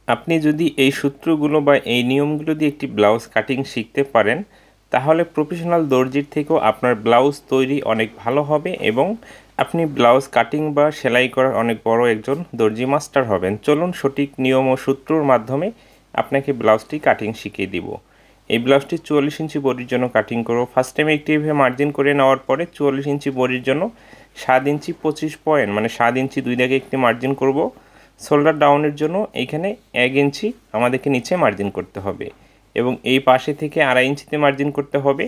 আপনি যদি এই সূত্রগুলো বা এই নিয়মগুলো দিয়ে একটি ব্লাউজ কাটিং শিখতে পারেন তাহলে প্রফেশনাল দর্জির থেকেও আপনার ব্লাউজ তৈরি অনেক ভালো হবে এবং আপনি ব্লাউজ কাটিং বা সেলাই করার অনেক বড় একজন দর্জি মাস্টার হবেন। চলুন সঠিক নিয়ম ও সূত্রর মাধ্যমে আপনাকে ব্লাউজটি কাটিং শিখিয়ে দিব। এই ব্লাউজটি 44 ইঞ্চি বডির জন্য কাটিং করব। ফার্স্ট টাইম একটি এভাবে মার্জিন করে নেওয়ার পরে 44 ইঞ্চি বডির জন্য 7 ইঞ্চি 25 পয়েন্ট মানে 7 ইঞ্চি 2 দাগে একটি মার্জিন করব। শোল্ডার ডাউনের জন্য এইখানে 1 ইঞ্চি আমাদেরকে নিচে মার্জিন করতে হবে এবং এই পাশে থেকে 2.5 ইঞ্চিতে মার্জিন করতে হবে।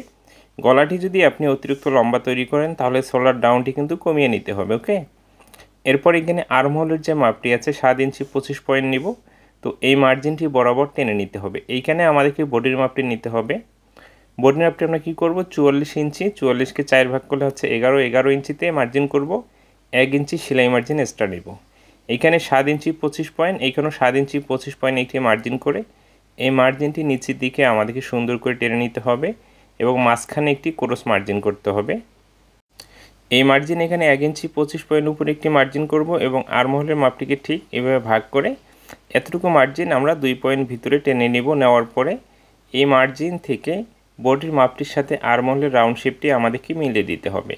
গলাটি যদি আপনি অতিরিক্ত লম্বা তৈরি করেন তাহলে শোল্ডার ডাউনটি কিন্তু কমিয়ে নিতে হবে। ওকে, এরপর এখানে আর্মহোলের যে মাপটি আছে 7 ইঞ্চি 25 পয়েন্ট নিব। তো এই মার্জিনটি বরাবর টেনে নিতে হবে। এইখানে আমাদেরকে বডির মাপটি নিতে হবে। বডির মাপটি আমরা কী করব, 44 ইঞ্চি, 44কে 4 ভাগ করলে হচ্ছে 11 ইঞ্চিতে মার্জিন করব। 1 ইঞ্চি সেলাই মার্জিন এক্সট্রা নেব। এইখানে 7 ইঞ্চি 25 পয়েন্ট, এইখানেও 7 ইঞ্চি 25 পয়েন্ট একটি মার্জিন করে এই মার্জিনটি নিচের দিকে আমাদেরকে সুন্দর করে টেনে নিতে হবে এবং মাঝখানে একটি ক্রস মার্জিন করতে হবে। এই মার্জিন এখানে 1 ইঞ্চি 25 পয়েন্ট উপরে একটি মার্জিন করব এবং আর্মহোলের মাপটিকে ঠিক এভাবে ভাগ করে এতটুকু মার্জিন আমরা 2 পয়েন্ট ভিতরে টেনে নেব। নেওয়ার পরে এই মার্জিন থেকে বডির মাপটির সাথে আর্মহোলের রাউন্ড শেপটি আমাদেরকে মিলিয়ে দিতে হবে।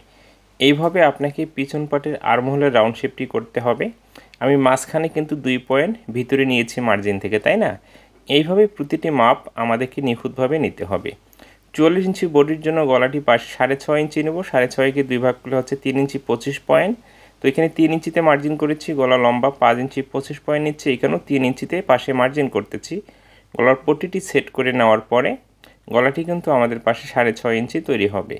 এইভাবে আপনাকে পিছন পাটের আর্মহোলের রাউন্ড শেপটি করতে হবে। আমি মাঝখানে কিন্তু 2 পয়েন্ট ভিতরে নিয়েছি মার্জিন থেকে, তাই না? এইভাবে প্রতিটি মাপ আমাদেরকে নিখুঁতভাবে নিতে হবে। 44 ইঞ্চি বডির জন্য গলাটি পাশে 6.5 ইঞ্চি নেব। 6.5কে 2 ভাগ করলে হচ্ছে 3 ইঞ্চি 25 পয়েন্ট। তো এখানে 3 ইঞ্চিতে মার্জিন করেছি। গলা লম্বা 5 ইঞ্চি 25 পয়েন্ট নিচ্ছে। এখানেও 3 ইঞ্চিতে পাশে মার্জিন করতেছি। গলার পট্টিটি সেট করে নেওয়ার পরে গলাটি কিন্তু আমাদের পাশে 6.5 ইঞ্চি তৈরি হবে।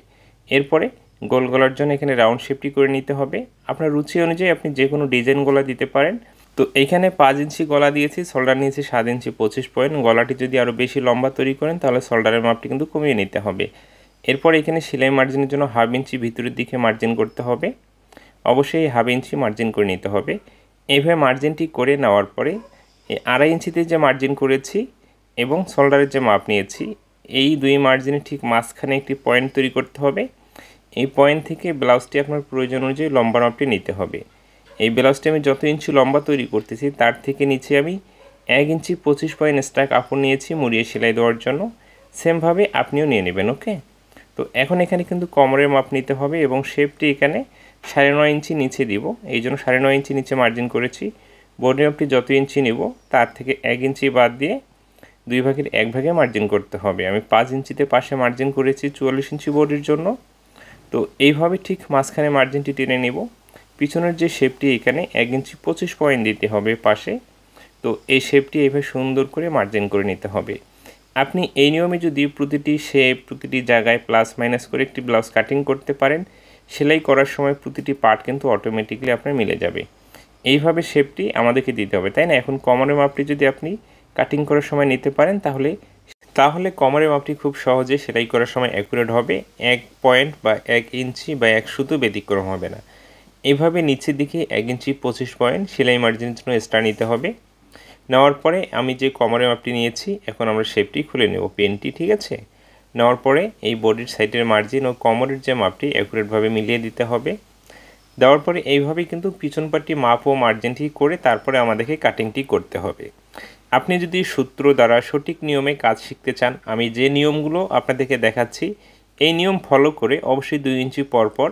এরপরে গোল গলার জন্য এখানে রাউন্ড শেপটি করে নিতে হবে। আপনার রুচি অনুযায়ী আপনি যে কোনো ডিজাইন গলা দিতে পারেন। তো এইখানে 5 ইঞ্চি গলা দিয়েছি, শোল্ডার নিয়েছি 7 ইঞ্চি 25 পয়েন্ট। গলাটি যদি আরও বেশি লম্বা তৈরি করেন তাহলে শোল্ডারের মাপটি কিন্তু কমিয়ে নিতে হবে। এরপর এখানে সেলাই মার্জিনের জন্য 1/2 ইঞ্চি ভিতরের দিকে মার্জিন করতে হবে। অবশ্যই 1/2 ইঞ্চি মার্জিন করে নিতে হবে। এইভাবে মার্জিনটি করে নেওয়ার পরে এই 2.5 ইঞ্চিতে যে মার্জিন করেছি এবং শোল্ডারের যে মাপ নিয়েছি এই 2 মার্জিনের ঠিক মাঝখানে একটি পয়েন্ট তৈরি করতে হবে। এই পয়েন্ট থেকে ব্লাউজটি আপনার প্রয়োজন অনুযায়ী লম্বা মাপটি নিতে হবে। এই ব্লাউজটি আমি যত ইঞ্চি লম্বা তৈরি করতেছি তার থেকে নিচে আমি 1 ইঞ্চি 25 পয়েন্ট এক্সট্রা কাপড় নিয়েছি মুড়িয়ে সেলাই দেওয়ার জন্য। সেমভাবে আপনিও নিয়ে নেবেন। ওকে, তো এখন এখানে কিন্তু কোমরের মাপ নিতে হবে এবং শেপটি এখানে 9.5 ইঞ্চি নিচে দিব। এই জন্য 9.5 ইঞ্চি নিচে মার্জিন করেছি। বডি মাপটি যত ইঞ্চি নিব তার থেকে 1 ইঞ্চি বাদ দিয়ে 2 ভাগের 1 ভাগে মার্জিন করতে হবে। আমি 5 ইঞ্চিতে পাশে মার্জিন করেছি 44 ইঞ্চি বডির জন্য। তো এইভাবে ঠিক মাঝখানে মার্জিনটি টেনে নেব। পিছনের যে শেপটি এখানে 1 ইঞ্চি 25 পয়েন্ট দিতে হবে পাশে। তো এই শেপটি এইভাবে সুন্দর করে মার্জিন করে নিতে হবে। আপনি এই নিয়মে যদি প্রতিটি শেপ প্রতিটি জায়গায় প্লাস মাইনাস করে একটি ব্লাউজ কাটিং করতে পারেন সেলাই করার সময় প্রতিটি পার্ট কিন্তু অটোমেটিক্যালি আপনার মিলে যাবে। এইভাবে শেপটি আমাদেরকে দিতে হবে, তাই না? এখন কোমরের মাপটি যদি আপনি কাটিং করার সময় নিতে পারেন তাহলে কোমরের মাপটি খুব সহজে সেলাই করার সময় অ্যাকুরেট হবে। 1 পয়েন্ট বা 1 ইঞ্চি বা 1 সুতো ব্যতিক্রম হবে না। এইভাবে নিচের দিকে 1 ইঞ্চি 25 পয়েন্ট সেলাই মার্জিনের জন্য এক্সট্রা নিতে হবে। নেওয়ার পরে আমি যে কোমরের মাপটি নিয়েছি এখন আমরা শেপটি খুলে নেব, পেনটি, ঠিক আছে? নেওয়ার পরে এই বডির সাইডের মার্জিন ও কোমরের যে মাপটি অ্যাকুরেটভাবে মিলিয়ে দিতে হবে। দেওয়ার পরে এইভাবেই কিন্তু পিছন পাটটি মাপ ও মার্জিনটি করে তারপরে আমাদেরকে কাটিংটি করতে হবে। আপনি যদি সূত্র দ্বারা সঠিক নিয়মে কাজ শিখতে চান আমি যে নিয়মগুলো আপনাদেরকে দেখাচ্ছি এই নিয়ম ফলো করে অবশ্যই 2 ইঞ্চি পর পর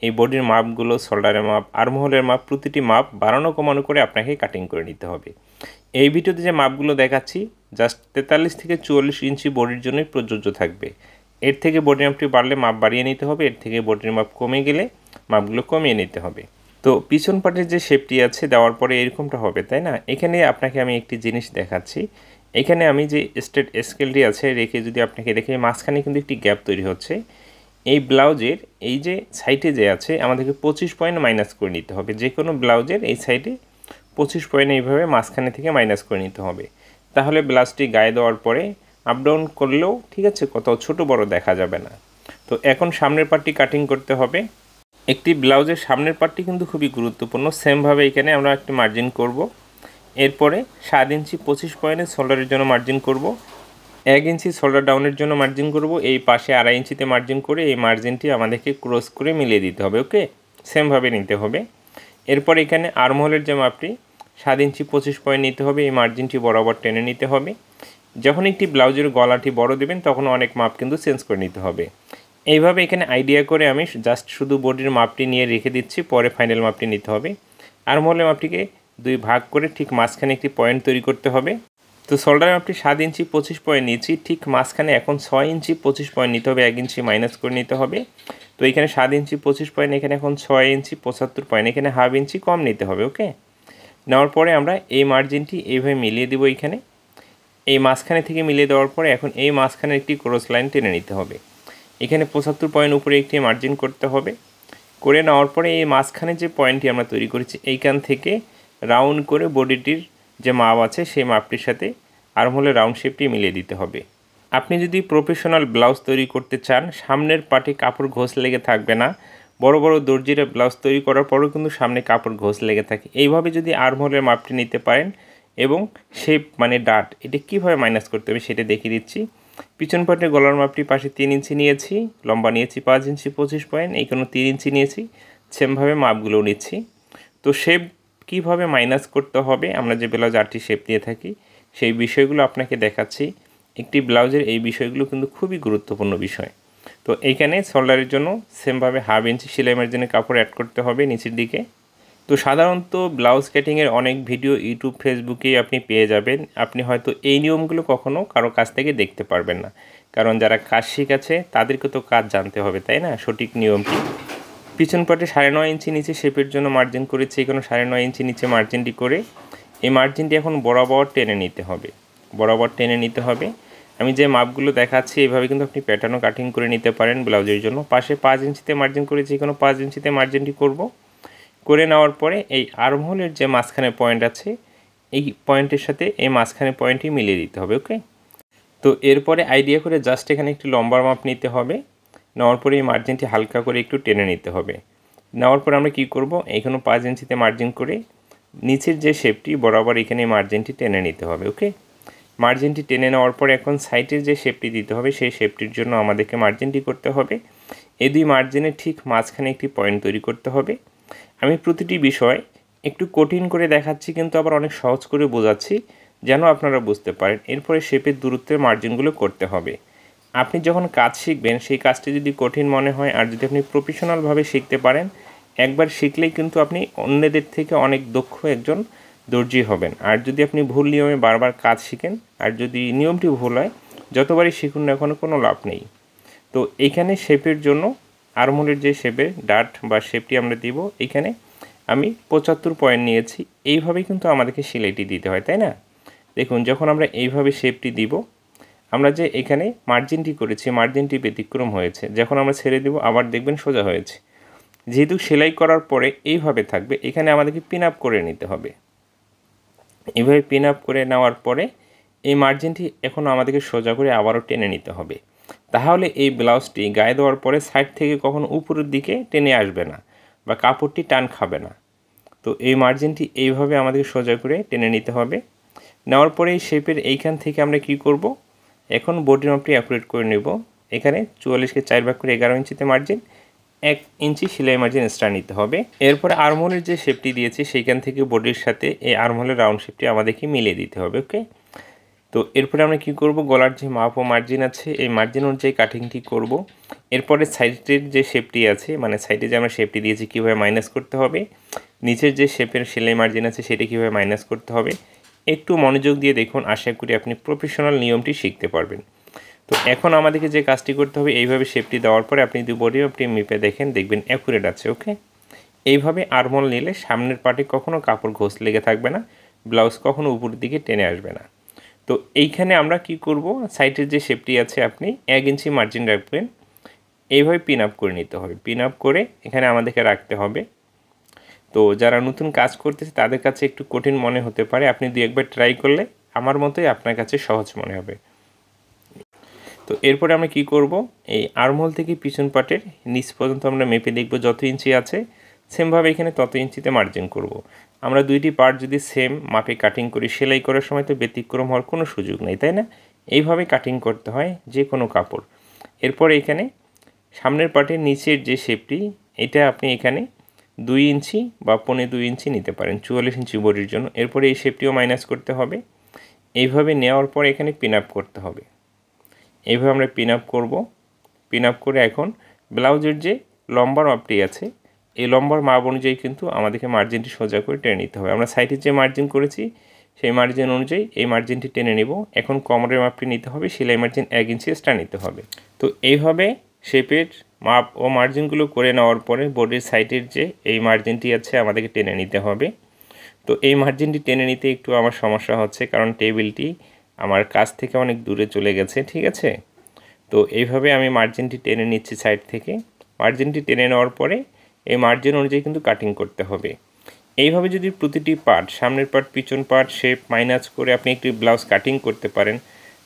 এই বডির মাপগুলো, শোল্ডারের মাপ, আর্মহোলের মাপ প্রতিটি মাপ বাড়ানো কমানো করে আপনাকে কাটিং করে নিতে হবে। এই ভিডিওতে যে মাপগুলো দেখাচ্ছি জাস্ট 43 থেকে 44 ইঞ্চি বডির জন্যই প্রযোজ্য থাকবে। এর থেকে বডির মাপটি বাড়লে মাপ বাড়িয়ে নিতে হবে, এর থেকে বডির মাপ কমে গেলে মাপগুলো কমিয়ে নিতে হবে। তো পিছন পাটের যে শেপটি আছে দেওয়ার পরে এরকমটা হবে, তাই না? এখানে আপনাকে আমি একটি জিনিস দেখাচ্ছি। এখানে আমি যে স্ট্রেট স্কেলটি আছে রেখে যদি আপনাকে দেখে মাঝখানে কিন্তু একটি গ্যাপ তৈরি হচ্ছে। এই ব্লাউজের এই যে সাইডে যে আছে আমাদেরকে 25 পয়েন্ট মাইনাস করে নিতে হবে। যে কোনো ব্লাউজের এই সাইডে 25 পয়েন্ট এইভাবে মাঝখানে থেকে মাইনাস করে নিতে হবে। তাহলে ব্লাউজটি গায়ে দেওয়ার পরে আপ ডাউন করলেও ঠিক আছে, কোথাও ছোট বড় দেখা যাবে না। তো এখন সামনের পার্টটি কাটিং করতে হবে। একটি ব্লাউজের সামনের পার্টটি কিন্তু খুবই গুরুত্বপূর্ণ। সেমভাবে এখানে আমরা একটি মার্জিন করব। এরপরে 7 ইঞ্চি 25 পয়েন্টে শোল্ডারের জন্য মার্জিন করব। 1 ইঞ্চি শোল্ডার ডাউনের জন্য মার্জিন করব। এই পাশে 2.5 ইঞ্চিতে মার্জিন করে এই মার্জিনটি আমাদেরকে ক্রস করে মিলিয়ে দিতে হবে। ওকে, সেমভাবে নিতে হবে। এরপর এখানে আর্মহোলের যে মাপটি 7 ইঞ্চি 25 পয়েন্ট নিতে হবে। এই মার্জিনটি বরাবর টেনে নিতে হবে। যখন একটি ব্লাউজের গলাটি বড় দেবেন তখন অনেক মাপ কিন্তু চেঞ্জ করে নিতে হবে। এইভাবে এখানে আইডিয়া করে আমি জাস্ট শুধু বডির মাপটি নিয়ে রেখে দিচ্ছি, পরে ফাইনাল মাপটি নিতে হবে। আর্মহোলের মাপটিকে 2 ভাগ করে ঠিক মাঝখানে একটি পয়েন্ট তৈরি করতে হবে। তো শোল্ডারের মাপটি 7 ইঞ্চি 25 পয়েন্ট নিয়েছি, ঠিক মাঝখানে এখন 6 ইঞ্চি 25 পয়েন্ট নিতে হবে, 1 ইঞ্চি মাইনাস করে নিতে হবে। তো এখানে 7 ইঞ্চি 25 পয়েন্ট, এখানে এখন 6 ইঞ্চি 75 পয়েন্ট, এখানে হাফ ইঞ্চি কম নিতে হবে। ওকে, নেওয়ার পরে আমরা এই মার্জিনটি এইভাবে মিলিয়ে দেবো। এইখানে এই মাঝখানে থেকে মিলিয়ে দেওয়ার পরে এখন এই মাঝখানে একটি ক্রস লাইন টেনে নিতে হবে। এখানে 75 পয়েন্ট উপরে একটি মার্জিন করতে হবে। করে নেওয়ার পরে এই মাঝখানে যে পয়েন্টটি আমরা তৈরি করেছি এইখান থেকে রাউন্ড করে বডিটির যে মাপ আছে সেই মাপটির সাথে আর্মহোলের রাউন্ড শেপটি মিলিয়ে দিতে হবে। আপনি যদি প্রফেশনাল ব্লাউজ তৈরি করতে চান, সামনের পাটে কাপড় ঘোষ লেগে থাকবে না। বড় বড় দর্জিরা ব্লাউজ তৈরি করার পরেও কিন্তু সামনে কাপড় ঘোষ লেগে থাকে। এইভাবে যদি আর্মহোলের মাপটি নিতে পারেন এবং শেপ মানে ডাট এটা কীভাবে মাইনাস করতে হবে সেটা দেখিয়ে দিচ্ছি। পিছন পাটের গলার মাপটি পাশে 3 ইঞ্চি নিয়েছি, লম্বা নিয়েছি 5 ইঞ্চি 25 পয়েন্ট, এইখানে 3 ইঞ্চি নিয়েছি। সেমভাবে মাপগুলো নিচ্ছি। তো শেপ কীভাবে মাইনাস করতে হবে আমরা যে ব্লাউজ 8টি শেপ দিয়ে থাকি সেই বিষয়গুলো আপনাকে দেখাচ্ছি। একটি ব্লাউজের এই বিষয়গুলো কিন্তু খুবই গুরুত্বপূর্ণ বিষয়। তো এইখানে শোল্ডারের জন্য সেমভাবে হাফ ইঞ্চি সেলাই মার্জিনের কাপড় অ্যাড করতে হবে নিচের দিকে। তো সাধারণত ব্লাউজ কাটিংয়ের অনেক ভিডিও ইউটিউব ফেসবুকেই আপনি পেয়ে যাবেন। আপনি হয়তো এই নিয়মগুলো কখনও কারো কাছ থেকে দেখতে পারবেন না, কারণ যারা কাজ শিখেছে তাদেরকে তো কাজ জানতে হবে, তাই না? সঠিক নিয়মটি পিছন পাটে 9.5 ইঞ্চি নিচে শেপের জন্য মার্জিন করেছি। এখানে 9.5 ইঞ্চি নিচে মার্জিনটি করে এই মার্জিনটি এখন বরাবর টেনে নিতে হবে, বরাবর টেনে নিতে হবে। আমি যে মাপগুলো দেখাচ্ছি এইভাবে কিন্তু আপনি প্যাটার্নও কাটিং করে নিতে পারেন ব্লাউজের জন্য। পাশে 5 ইঞ্চিতে মার্জিন করেছি, এখানে 5 ইঞ্চিতে মার্জিনটি করব। করে নেওয়ার পরে এই আর্মহোলের যে মাঝখানে পয়েন্ট আছে এই পয়েন্টের সাথে এই মাঝখানে পয়েন্টটি মিলিয়ে দিতে হবে। ওকে, তো এরপরে আইডিয়া করে জাস্ট এখানে একটি লম্বার মাপ নিতে হবে। নেওয়ার পরে এই মার্জিনটি হালকা করে একটু টেনে নিতে হবে। নেওয়ার পরে আমরা কি করব, এখানে 5 ইঞ্চিতে মার্জিন করে নিচের যে শেপটি বরাবর এখানে মার্জিনটি টেনে নিতে হবে। ওকে, মার্জিনটি টেনে নেওয়ার পরে এখন সাইডের যে শেপটি দিতে হবে সেই শেপটির জন্য আমাদেরকে মার্জিনটি করতে হবে। এই 2 মার্জিনের ঠিক মাঝখানে একটি পয়েন্ট তৈরি করতে হবে। আমি প্রতিটি বিষয় একটু কঠিন করে দেখাচ্ছি কিন্তু আবার অনেক সহজ করে বোঝাচ্ছি যেন আপনারা বুঝতে পারেন। এরপরে শেপের দূরত্বের মার্জিনগুলো করতে হবে। আপনি যখন কাজ শিখবেন সেই কাজটি যদি কঠিন মনে হয় আর যদি আপনি প্রফেশনালভাবে শিখতে পারেন, একবার শিখলেই কিন্তু আপনি অন্যদের থেকে অনেক দক্ষ একজন দর্জি হবেন। আর যদি আপনি ভুল নিয়মে বারবার কাজ শিখেন আর যদি নিয়মটি ভুল হয়, যতবারই শিখুন না এখনও কোনো লাভ নেই। তো এইখানে শেপের জন্য আর্মহোলের যে শেপের ডাট বা শেপটি আমরা দিব, এইখানে আমি 75 পয়েন্ট নিয়েছি। এইভাবেই কিন্তু আমাদেরকে সেলাইটি দিতে হয়, তাই না? দেখুন, যখন আমরা এইভাবে শেপটি দিব, আমরা যে এখানে মার্জিনটি করেছি মার্জিনটি ব্যতিক্রম হয়েছে। যখন আমরা ছেড়ে দেব আবার দেখবেন সোজা হয়েছে। যেহেতু সেলাই করার পরে এইভাবে থাকবে, এখানে আমাদেরকে পিন আপ করে নিতে হবে। এইভাবে পিন আপ করে নেওয়ার পরে এই মার্জিনটি এখন আমাদেরকে সোজা করে আবারও টেনে নিতে হবে। তাহলে এই ব্লাউজটি গায়ে দেওয়ার পরে সাইড থেকে কখনো উপরের দিকে টেনে আসবে না বা কাপড়টি টান খাবে না। তো এই মার্জিনটি এইভাবে আমাদেরকে সোজা করে টেনে নিতে হবে। নেওয়ার পরে এই শেপের এইখান থেকে আমরা কি করব, এখন বডির মাপটি অ্যাকুরেট করে নেব। এখানে 44কে 4 ভাগ করে 11 ইঞ্চিতে মার্জিন, 1 ইঞ্চি সেলাই মার্জিন এক্সট্রা নিতে হবে। এরপরে আর্মহোলের যে শেপটি দিয়েছি সেইখান থেকে বডির সাথে এই আর্মহোলের রাউন্ড শেপটি আমাদেরকে মিলিয়ে দিতে হবে। ওকে, তো এরপরে আমরা কি করব, গলার যে মাপ ও মার্জিন আছে এই মার্জিন অনুযায়ী কাটিংটি করব। এরপরে সাইডের যে শেপটি আছে মানে সাইডে যে আমরা শেপটি দিয়েছি কীভাবে মাইনাস করতে হবে, নিচের যে শেপের সেলাই মার্জিন আছে সেটা কীভাবে মাইনাস করতে হবে, একটু মনোযোগ দিয়ে দেখুন। আশা করি আপনি প্রফেশনাল নিয়মটি শিখতে পারবেন। তো এখন আমাদেরকে যে কাজটি করতে হবে, এইভাবে শেপটি দেওয়ার পরে আপনি যদি বডি আপনি মেপে দেখেন, দেখবেন অ্যাকুরেট আছে। ওকে, এইভাবে আর্মহোল নিলে সামনের পার্টে কখনো কাপড় ঘোষ লেগে থাকবে না, ব্লাউজ কখনো উপরের দিকে টেনে আসবে না। তো এইখানে আমরা কি করব, সাইডের যে শেপটি আছে আপনি 1 ইঞ্চি মার্জিন রাখবেন। এইভাবে পিন আপ করে নিতে হবে। পিন আপ করে এখানে আমাদেরকে রাখতে হবে। তো যারা নতুন কাজ করতেছে তাদের কাছে একটু কঠিন মনে হতে পারে, আপনি 2-1বার ট্রাই করলে আমার মতোই আপনার কাছে সহজ মনে হবে। তো এরপরে আমরা কি করব, এই আর্মহোল থেকে পিছন পাটের নিচ পর্যন্ত আমরা মেপে দেখব যত ইঞ্চি আছে সেমভাবে এখানে তত ইঞ্চিতে মার্জিন করব। আমরা 2টি পার্ট যদি সেম মাপে কাটিং করি, সেলাই করার সময় তো ব্যতিক্রম হওয়ার কোনো সুযোগ নেই, তাই না? এইভাবে কাটিং করতে হয় যে কোনো কাপড়। এরপর এখানে সামনের পার্টের নিচের যে শেপটি এটা আপনি এখানে 2 ইঞ্চি বা 1.25 ইঞ্চি নিতে পারেন 44 ইঞ্চি বডির জন্য। এরপরে এই শেপটিও মাইনাস করতে হবে। এইভাবে নেওয়ার পর এখানে পিন আপ করতে হবে। এইভাবে আমরা পিন আপ করব। পিন আপ করে এখন ব্লাউজের যে লম্বার মাপটি আছে এই লম্বার মাপ অনুযায়ী কিন্তু আমাদেরকে মার্জিনটি সোজা করে টেনে নিতে হবে। আমরা সাইডে যে মার্জিন করেছি সেই মার্জিন অনুযায়ী এই মার্জিনটি টেনে নেব। এখন কোমরের মাপটি নিতে হবে, সেলাই মার্জিন 1 ইঞ্চি এক্সট্রা নিতে হবে। তো এইভাবে শেপের মাপ ও মার্জিনগুলো করে নেওয়ার পরে বডির সাইডের যে এই মার্জিনটি আছে আমাদেরকে টেনে নিতে হবে। তো এই মার্জিনটি টেনে নিতে একটু আমার সমস্যা হচ্ছে, কারণ টেবিলটি আমার কাছ থেকে অনেক দূরে চলে গেছে, ঠিক আছে। তো এইভাবে আমি মার্জিনটি টেনে নিচ্ছি সাইড থেকে। মার্জিনটি টেনে নেওয়ার পরে এই মার্জিন অনুযায়ী কিন্তু কাটিং করতে হবে। এইভাবে যদি প্রতিটি পার্ট, সামনের পার্ট, পিছন পার্ট শেপ মাইনাস করে আপনি একটি ব্লাউজ কাটিং করতে পারেন,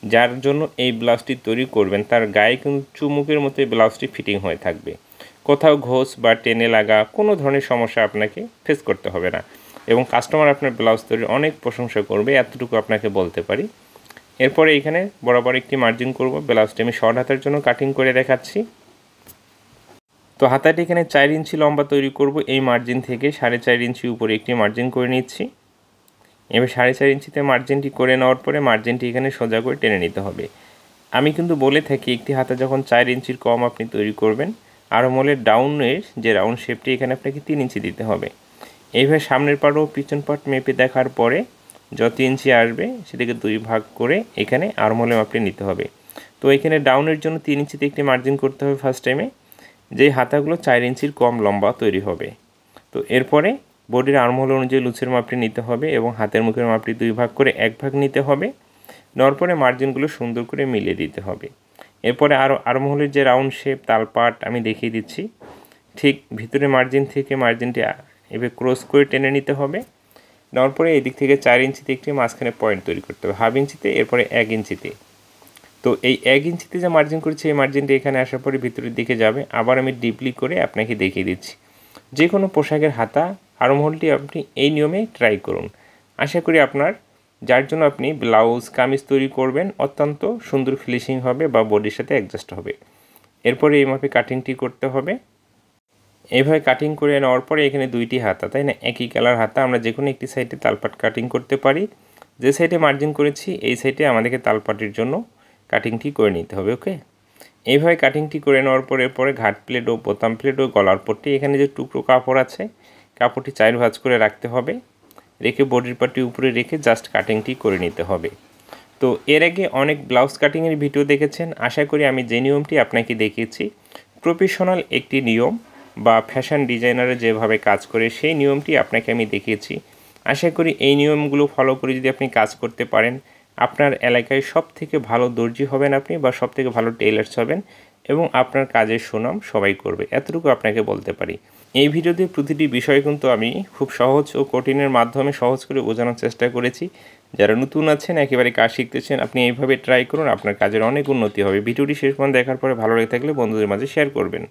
যার জন্য এই ব্লাউজটি তৈরি করবেন তার গায়ে কিন্তু চুমুকের মতো এই ব্লাউজটি ফিটিং হয়ে থাকবে। কোথাও ঘোষ বা টেনে লাগা কোনো ধরনের সমস্যা আপনাকে ফেস করতে হবে না, এবং কাস্টমার আপনার ব্লাউজ তৈরির অনেক প্রশংসা করবে, এতটুকু আপনাকে বলতে পারি। এরপরে এখানে বরাবর একটি মার্জিন করব। ব্লাউজটি আমি শর্ট হাতার জন্য কাটিং করে দেখাচ্ছি। তো হাতাটি এখানে 4 ইঞ্চি লম্বা তৈরি করব। এই মার্জিন থেকে 4.5 ইঞ্চি উপরে একটি মার্জিন করে নিচ্ছি। এবার 4.5 ইঞ্চিতে মার্জিনটি করে নেওয়ার পরে মার্জিনটি এখানে সোজা করে টেনে নিতে হবে। আমি কিন্তু বলে থাকি একটি হাতা যখন 4 ইঞ্চির কম আপনি তৈরি করবেন, আরমহলের ডাউনের যে রাউন্ড শেপটি এখানে আপনাকে 3 ইঞ্চি দিতে হবে। এইভাবে সামনের পার্ট ও পিছন পার্ট মেপে দেখার পরে যত ইঞ্চি আসবে সেটাকে 2 ভাগ করে এখানে আরমহলের মাপটি নিতে হবে। তো এখানে ডাউনের জন্য 3 ইঞ্চিতে একটি মার্জিন করতে হবে ফার্স্ট টাইমে, যেই হাতাগুলো 4 ইঞ্চির কম লম্বা তৈরি হবে। তো এরপরে বডির আর্মহোল অনুযায়ী লুচের মাপটি নিতে হবে এবং হাতের মুখের মাপটি 2 ভাগ করে 1 ভাগ নিতে হবে। নেওয়ার পরে মার্জিনগুলো সুন্দর করে মিলিয়ে দিতে হবে। এরপরে আর্মহোলের যে রাউন্ড শেপ তালপাট আমি দেখিয়ে দিচ্ছি, ঠিক ভিতরে মার্জিন থেকে মার্জিনটি এভাবে ক্রস করে টেনে নিতে হবে। নেওয়ার পরে এই দিক থেকে 4 ইঞ্চিতে একটি মাঝখানে পয়েন্ট তৈরি করতে হবে, হাফ ইঞ্চিতে, এরপরে 1 ইঞ্চিতে। তো এই 1 ইঞ্চিতে যে মার্জিন করেছি এই মার্জিনটা এখানে আসার পরে ভিতরের দিকে যাবে। আবার আমি ডিপলি করে আপনাকে দেখিয়ে দিচ্ছি। যে কোনো পোশাকের হাতা আর্মহোলটি আপনি এই নিয়মে ট্রাই করুন। আশা করি আপনার যার জন্য আপনি ব্লাউজ কামিজ তৈরি করবেন অত্যন্ত সুন্দর ফিনিশিং হবে বা বডির সাথে অ্যাডজাস্ট হবে। এরপরে এই মাপে কাটিংটি করতে হবে। এইভাবে কাটিং করে নেওয়ার পরে এখানে 2টি হাতা, তাই না, একই কালার হাতা আমরা যে কোনো একটি সাইডে তালপাট কাটিং করতে পারি। যে সাইডে মার্জিন করেছি এই সাইডে আমাদেরকে তালপাটির জন্য কাটিংটি করে নিতে হবে। ওকে, এইভাবে কাটিংটি করে নেওয়ার পরে ঘাট প্লেট ও বোতাম প্লেট ও গলার পট্টি এখানে যে টুকরো কাপড় আছে কাপড়টি 4 ভাঁজ করে রাখতে হবে, রেখে বডির পার্টি উপরে রেখে জাস্ট কাটিংটি করে নিতে হবে। তো এর আগে অনেক ব্লাউজ কাটিংয়ের ভিডিও দেখেছেন, আশা করি আমি যে নিয়মটি আপনাকে দেখিয়েছি প্রফেশনাল একটি নিয়ম বা ফ্যাশন ডিজাইনারে যেভাবে কাজ করে সেই নিয়মটি আপনাকে আমি দেখিয়েছি। আশা করি এই নিয়মগুলো ফলো করে যদি আপনি কাজ করতে পারেন আপনার এলাকায় সবথেকে ভালো দর্জি হবেন আপনি, বা সবথেকে ভালো টেইলার্স হবেন, এবং আপনার কাজের সুনাম সবাই করবে, এতটুকু আপনাকে বলতে পারি। এই ভিডিওতে প্রতিটি বিষয় কিন্তু আমি খুব সহজ ও কঠিনের মাধ্যমে সহজ করে বোঝানোর চেষ্টা করেছি। যারা নতুন আছেন, একেবারে কাজ শিখতেছেন, আপনি এইভাবে ট্রাই করুন, আপনার কাজের অনেক উন্নতি হবে। ভিডিওটি শেষ পর্যন্ত দেখার পরে ভালো লেগে থাকলে বন্ধুদের মাঝে শেয়ার করবেন।